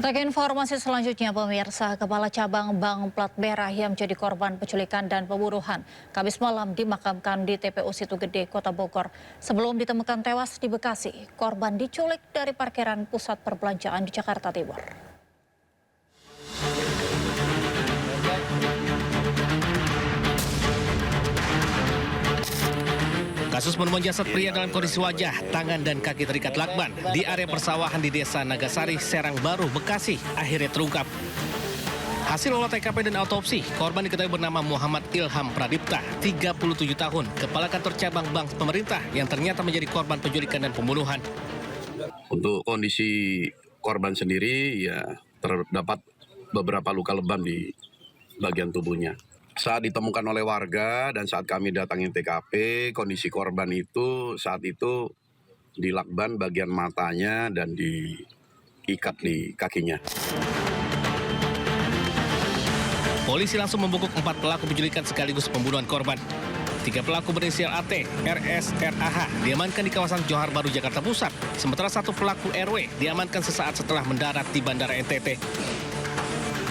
Kita ke informasi selanjutnya, pemirsa. Kepala Cabang Bank Plat Merah yang menjadi korban penculikan dan pembunuhan Kamis malam dimakamkan di TPU Situ Gede, Kota Bogor. Sebelum ditemukan tewas di Bekasi, korban diculik dari parkiran pusat perbelanjaan di Jakarta Timur. Kasus penemuan jasad pria dalam kondisi wajah, tangan, dan kaki terikat lakban di area persawahan di Desa Nagasari, Serang Baru, Bekasi akhirnya terungkap. Hasil olah TKP dan autopsi, korban diketahui bernama Muhammad Ilham Pradipta, 37 tahun, kepala kantor cabang bank pemerintah yang ternyata menjadi korban penculikan dan pembunuhan. Untuk kondisi korban sendiri, ya terdapat beberapa luka lebam di bagian tubuhnya. Saat ditemukan oleh warga dan saat kami datangin TKP, kondisi korban itu saat itu dilakban bagian matanya dan diikat di kakinya. Polisi langsung membekuk 4 pelaku penculikan sekaligus pembunuhan korban. 3 pelaku berinisial AT, RS, RAH diamankan di kawasan Johar Baru, Jakarta Pusat. Sementara 1 pelaku RW diamankan sesaat setelah mendarat di Bandara NTT.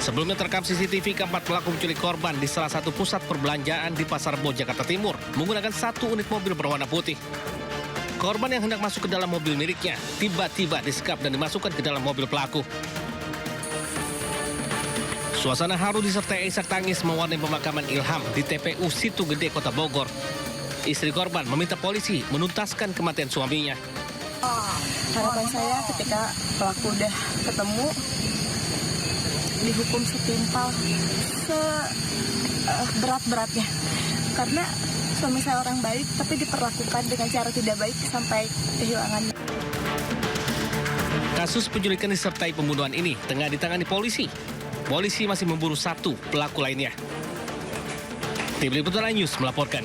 Sebelumnya terekam CCTV keempat pelaku menculik korban di salah satu pusat perbelanjaan di Pasar Bo, Jakarta Timur menggunakan 1 unit mobil berwarna putih. Korban yang hendak masuk ke dalam mobil miliknya tiba-tiba disekap dan dimasukkan ke dalam mobil pelaku. Suasana haru disertai isak tangis mewarnai pemakaman Ilham di TPU Situ Gede, Kota Bogor. Istri korban meminta polisi menuntaskan kematian suaminya. Harapan saya ketika pelaku udah ketemu, dihukum setimpal seberat-beratnya, karena suami saya orang baik tapi diperlakukan dengan cara tidak baik sampai kehilangan. Kasus penculikan disertai pembunuhan ini tengah ditangani polisi. Polisi masih memburu 1 pelaku lainnya. Tim Liputan News melaporkan.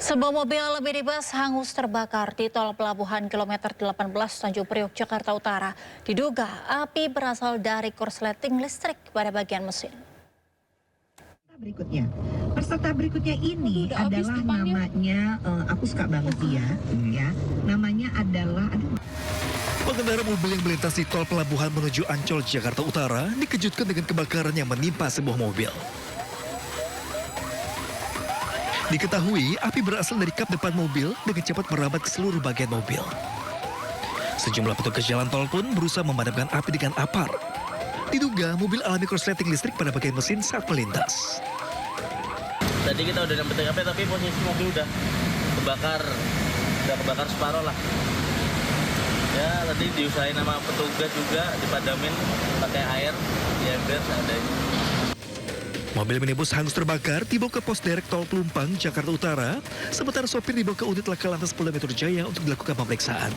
Sebuah mobil minibus hangus terbakar di tol pelabuhan kilometer 18 Tanjung Priok, Jakarta Utara. Diduga api berasal dari korsleting listrik pada bagian mesin. Peserta berikutnya ini adalah namanya, aku suka banget dia, ya. Namanya adalah, Pengendara mobil yang melintas di tol pelabuhan menuju Ancol, Jakarta Utara dikejutkan dengan kebakaran yang menimpa sebuah mobil. Diketahui api berasal dari kap depan mobil dengan cepat merambat ke seluruh bagian mobil. Sejumlah petugas jalan tol pun berusaha memadamkan api dengan apar. Diduga mobil alami korsleting listrik pada bagian mesin saat melintas. Tadi kita udah sampai TKP tapi posisi mobil udah kebakar separuh lah. Ya tadi diusahain sama petugas juga dipadamin pakai air, ya biar seadanya. Mobil minibus hangus terbakar dibawa ke pos derek tol Pelumpang, Jakarta Utara, sementara sopir dibawa ke unit laka lantas Polda Metro Jaya untuk dilakukan pemeriksaan.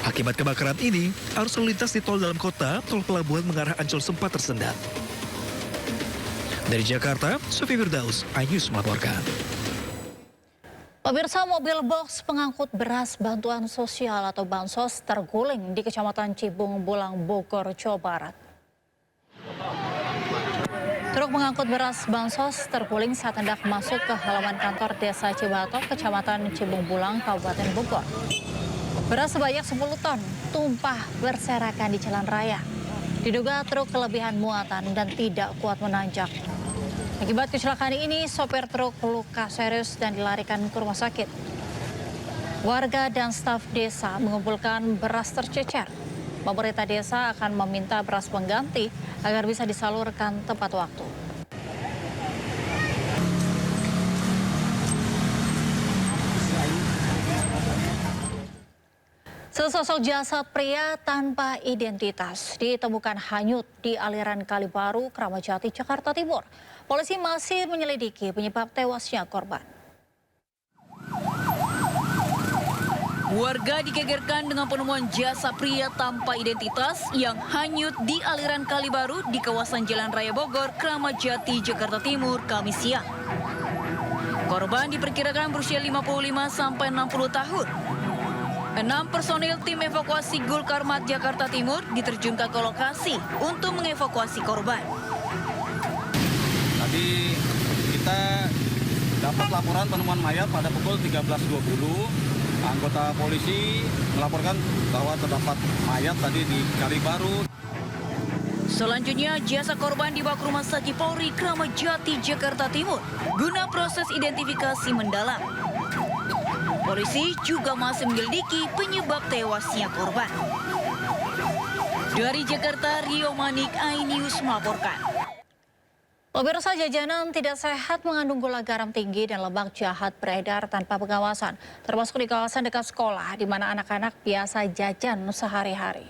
Akibat kebakaran ini, arus lalu lintas di tol dalam kota, tol pelabuhan mengarah Ancol sempat tersendat. Dari Jakarta, Sofi Firdaus, iNews melaporkan. Pemirsa, mobil box pengangkut beras bantuan sosial atau bansos terguling di Kecamatan Cibung Bulang, Bogor, Jawa Barat. Truk mengangkut beras bansos terguling saat hendak masuk ke halaman kantor Desa Cibatok, Kecamatan Cibung Bulang, Kabupaten Bogor. Beras sebanyak 10 ton tumpah berserakan di jalan raya. Diduga truk kelebihan muatan dan tidak kuat menanjak. Akibat kecelakaan ini, sopir truk luka serius dan dilarikan ke rumah sakit. Warga dan staf desa mengumpulkan beras tercecer. Pemerintah desa akan meminta beras pengganti agar bisa disalurkan tepat waktu. Sesosok jasad pria tanpa identitas ditemukan hanyut di aliran Kali Baru, Kramat Jati, Jakarta Timur. Polisi masih menyelidiki penyebab tewasnya korban. Warga digegerkan dengan penemuan jasad pria tanpa identitas yang hanyut di aliran Kali Baru di kawasan Jalan Raya Bogor, Kramat Jati, Jakarta Timur, Kamis siang. Korban diperkirakan berusia 55 sampai 60 tahun. 6 personil tim evakuasi Gul Karmat Jakarta Timur diterjunkan ke lokasi untuk mengevakuasi korban. Tadi kita dapat laporan penemuan mayat pada pukul 13.20 Anggota polisi melaporkan bahwa terdapat mayat tadi di Kalibaru. Selanjutnya, jasad korban dibawa ke Rumah Sakit Polri Kramat Jati, Jakarta Timur guna proses identifikasi mendalam. Polisi juga masih menyelidiki penyebab tewasnya korban. Dari Jakarta, Rio Manik, iNews melaporkan. Pemirsa, jajanan tidak sehat mengandung gula garam tinggi dan lemak jahat beredar tanpa pengawasan, termasuk di kawasan dekat sekolah di mana anak-anak biasa jajan sehari-hari.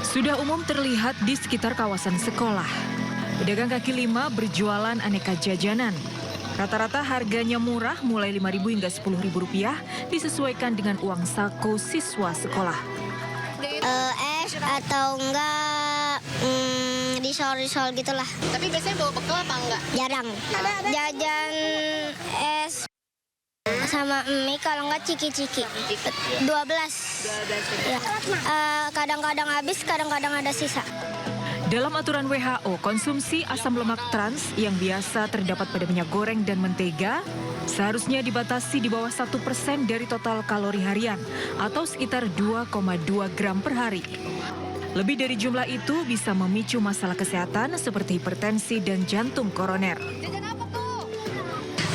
Sudah umum terlihat di sekitar kawasan sekolah. Pedagang kaki lima berjualan aneka jajanan. Rata-rata harganya murah, mulai Rp5.000 hingga Rp10.000, disesuaikan dengan uang saku siswa sekolah. Es atau enggak risol-risol gitulah. Tapi biasanya bawa bekal apa enggak? Jarang. Jajan es sama mie, kalau enggak ciki-ciki. 12. Ya. Kadang-kadang habis, kadang-kadang ada sisa. Dalam aturan WHO, konsumsi asam lemak trans yang biasa terdapat pada minyak goreng dan mentega seharusnya dibatasi di bawah 1% dari total kalori harian atau sekitar 2,2 gram per hari. Lebih dari jumlah itu bisa memicu masalah kesehatan seperti hipertensi dan jantung koroner.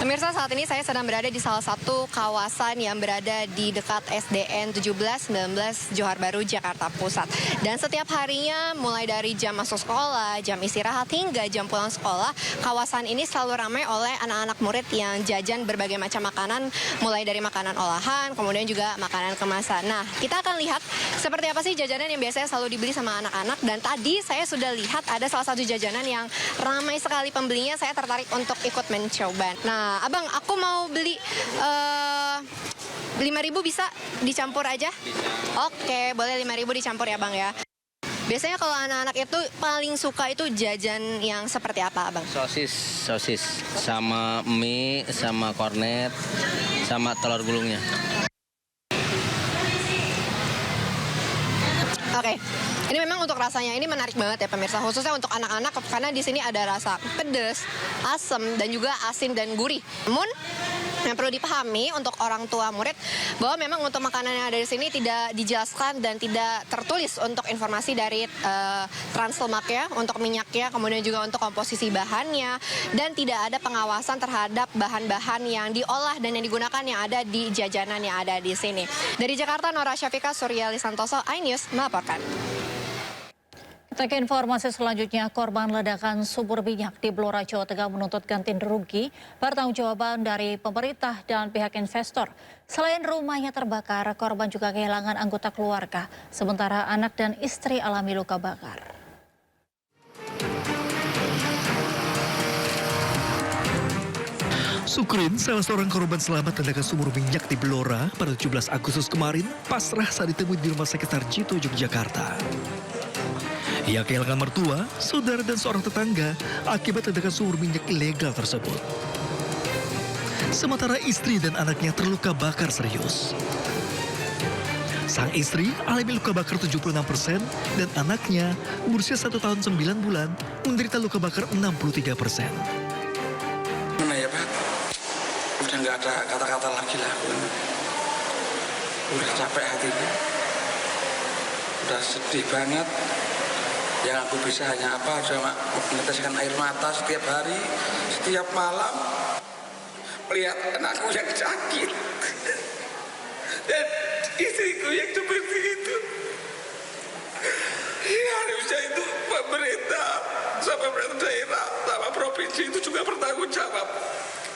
Pemirsa, saat ini saya sedang berada di salah satu kawasan yang berada di dekat SDN 1719 Johar Baru, Jakarta Pusat. Dan setiap harinya mulai dari jam masuk sekolah, jam istirahat hingga jam pulang sekolah, kawasan ini selalu ramai oleh anak-anak murid yang jajan berbagai macam makanan, mulai dari makanan olahan, kemudian juga makanan kemasan. Nah, kita akan lihat seperti apa sih jajanan yang biasanya selalu dibeli sama anak-anak. Dan tadi saya sudah lihat ada salah satu jajanan yang ramai sekali pembelinya, saya tertarik untuk ikut mencoba. Nah, Abang, aku mau beli 5.000 bisa dicampur aja? Oke, boleh 5.000 dicampur ya Bang ya. Biasanya kalau anak-anak itu paling suka itu jajan yang seperti apa Abang? Sosis sama mie, sama kornet, sama telur gulungnya. Oke. Ini memang untuk rasanya ini menarik banget ya pemirsa, khususnya untuk anak-anak karena di sini ada rasa pedas, asam, dan juga asin dan gurih. Namun yang perlu dipahami untuk orang tua murid bahwa memang untuk makanan yang ada di sini tidak dijelaskan dan tidak tertulis untuk informasi dari trans lemaknya, untuk minyaknya, kemudian juga untuk komposisi bahannya, dan tidak ada pengawasan terhadap bahan-bahan yang diolah dan yang digunakan yang ada di jajanan yang ada di sini. Dari Jakarta, Nora Syafika, Suryali Santoso, iNews melaporkan. Kita ke informasi selanjutnya, korban ledakan sumur minyak di Blora, Jawa Tengah menuntut ganti rugi pertanggungjawaban dari pemerintah dan pihak investor. Selain rumahnya terbakar, korban juga kehilangan anggota keluarga, sementara anak dan istri alami luka bakar. Sukrin, salah seorang korban selamat ledakan sumur minyak di Blora pada 17 Agustus kemarin, pasrah saat ditemui di Rumah Sakit Sarjito, Yogyakarta. Ia kehilangan mertua, saudara, dan seorang tetangga akibat ledakan sumur minyak ilegal tersebut. Sementara istri dan anaknya terluka bakar serius. Sang istri alami luka bakar 76% dan anaknya berusia 1 tahun 9 bulan menderita luka bakar 63%. Mana ya Pak? Udah nggak ada kata-kata lagi lah. Udah capek hatiku. Udah sedih banget. Yang aku bisa hanya apa, cuma meneteskan air mata setiap hari, setiap malam, melihat anakku yang sakit dan istriku yang seperti itu. Ya, harusnya itu pemerintah sama pemerintah daerah sama provinsi itu juga bertanggung jawab.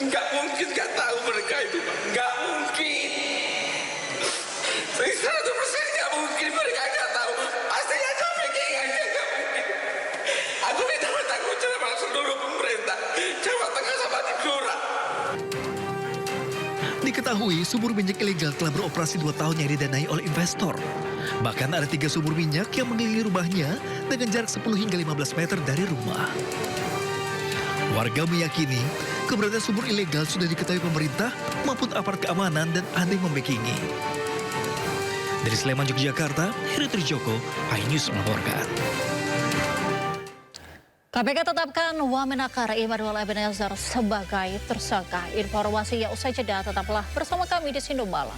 Nggak mungkin nggak tahu mereka itu, Pak. Nggak mungkin. 100% nggak mungkin mereka nggak tahu. Pastinya sampai kayaknya nggak mungkin. Aku minta bertanggung jawab seluruh pemerintah Jawa Tengah sama di Blora. Diketahui sumur minyak ilegal telah beroperasi 2 tahun yang didanai oleh investor. Bahkan ada 3 sumur minyak yang mengelilingi rumahnya dengan jarak 10 hingga 15 meter dari rumah. Warga meyakini keberadaan sumur ilegal sudah diketahui pemerintah maupun aparat keamanan dan ada yang membackingi. Dari Sleman, Yogyakarta, Heri Trijoko, iNews melaporkan. KPK tetapkan Wamenakar Immanuel Ebenezer sebagai tersangka. Informasinya usai jeda, tetaplah bersama kami di Sindo Malam.